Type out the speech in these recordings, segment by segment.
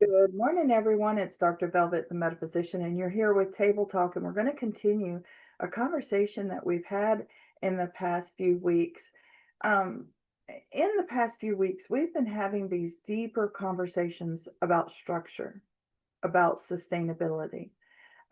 Good morning, everyone. It's Dr. Velvet, the metaphysician, and you're here with Table Talk, and we're going to continue a conversation that we've had in the past few weeks. Um, in the past few weeks, we've been having these deeper conversations about structure, about sustainability,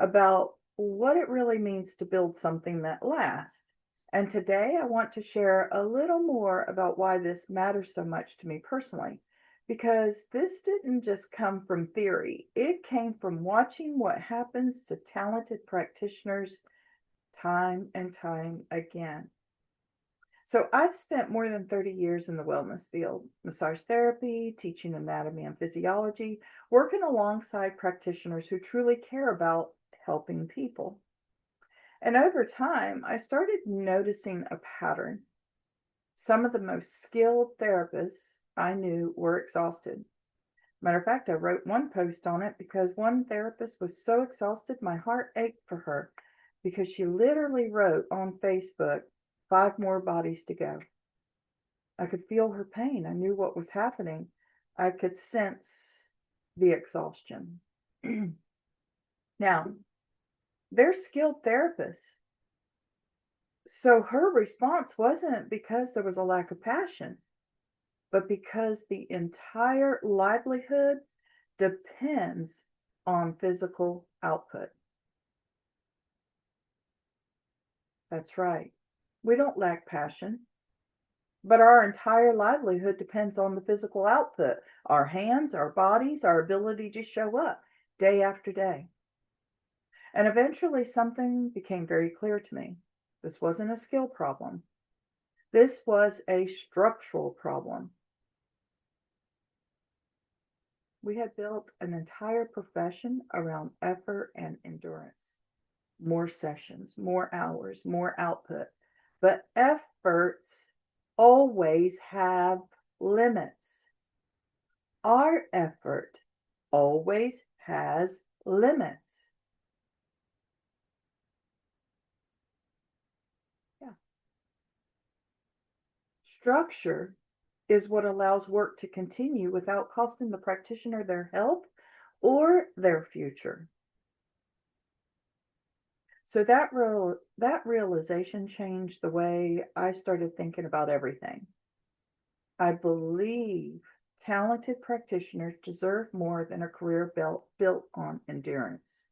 about what it really means to build something that lasts. And today I want to share a little more about why this matters so much to me personally, because this didn't just come from theory, it came from watching what happens to talented practitioners time and time again. So I've spent more than 30 years in the wellness field, massage therapy, teaching anatomy and physiology, working alongside practitioners who truly care about helping people. And over time, I started noticing a pattern. Some of the most skilled therapists I knew were exhausted. Matter of fact, I wrote one post on it because one therapist was so exhausted, my heart ached for her because she literally wrote on Facebook, 5 more bodies to go. I could feel her pain. I knew what was happening. I could sense the exhaustion. Now, they're skilled therapists. So her response wasn't because there was a lack of passion, but because the entire livelihood depends on physical output. That's right. We don't lack passion, but our entire livelihood depends on the physical output, our hands, our bodies, our ability to show up day after day. And eventually something became very clear to me. This wasn't a skill problem. This was a structural problem. We had built an entire profession around effort and endurance. More sessions, more hours, more output. But efforts always have limits. Our effort always has limits. Yeah. Structure is what allows work to continue without costing the practitioner their health or their future. So that realization changed the way I started thinking about everything. I believe talented practitioners deserve more than a career built on endurance.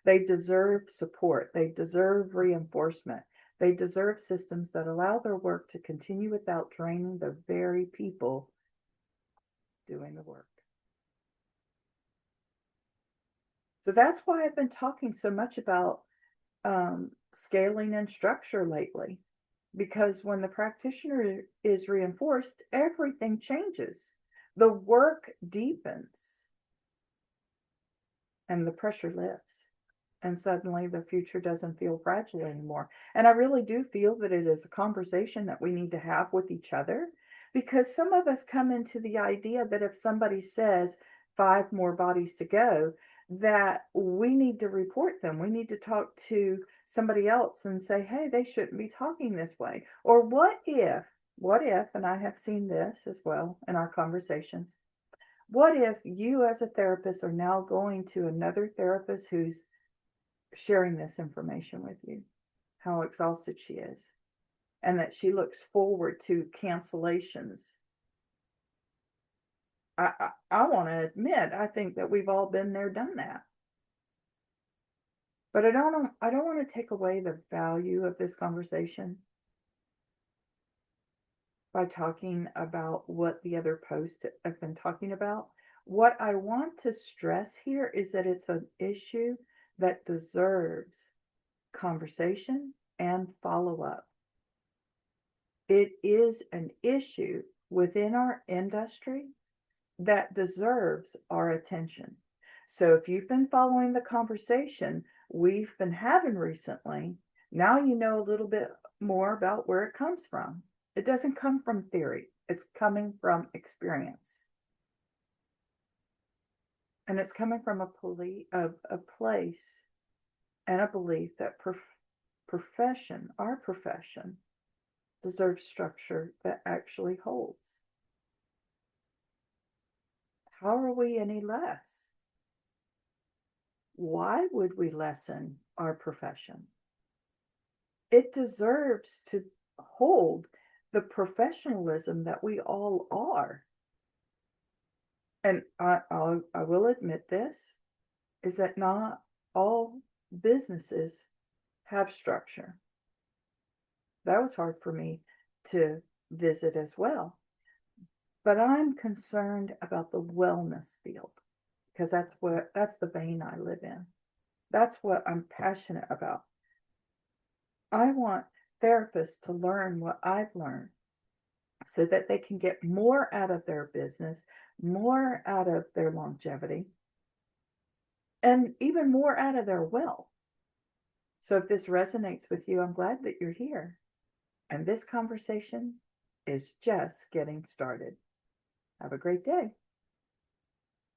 They deserve support. They deserve reinforcement. They deserve systems that allow their work to continue without draining the very people doing the work. So that's why I've been talking so much about scaling and structure lately. Because when the practitioner is reinforced, everything changes. The work deepens and the pressure lifts. And suddenly the future doesn't feel fragile anymore. And I really do feel that it is a conversation that we need to have with each other, because some of us come into the idea that if somebody says 5 more bodies to go, that we need to report them. We need to talk to somebody else and say, hey, they shouldn't be talking this way. Or what if, and I have seen this as well in our conversations, what if you as a therapist are now going to another therapist who's sharing this information with you, how exhausted she is, and that she looks forward to cancellations. I want to admit, I think that we've all been there, done that. But I don't want to take away the value of this conversation by talking about what the other posts have been talking about. What I want to stress here is that it's an issue that deserves conversation and follow up. It is an issue within our industry that deserves our attention. So if you've been following the conversation we've been having recently, now you know a little bit more about where it comes from. It doesn't come from theory, it's coming from experience. And it's coming from a place and a belief that our profession, deserves structure that actually holds. How are we any less? Why would we lessen our profession? It deserves to hold the professionalism that we all are. And I will admit this, is that not all businesses have structure. That was hard for me to visit as well. But I'm concerned about the wellness field because that's the vein I live in. That's what I'm passionate about. I want therapists to learn what I've learned so that they can get more out of their business, more out of their longevity, and even more out of their wealth. So if this resonates with you, I'm glad that you're here. And this conversation is just getting started. Have a great day.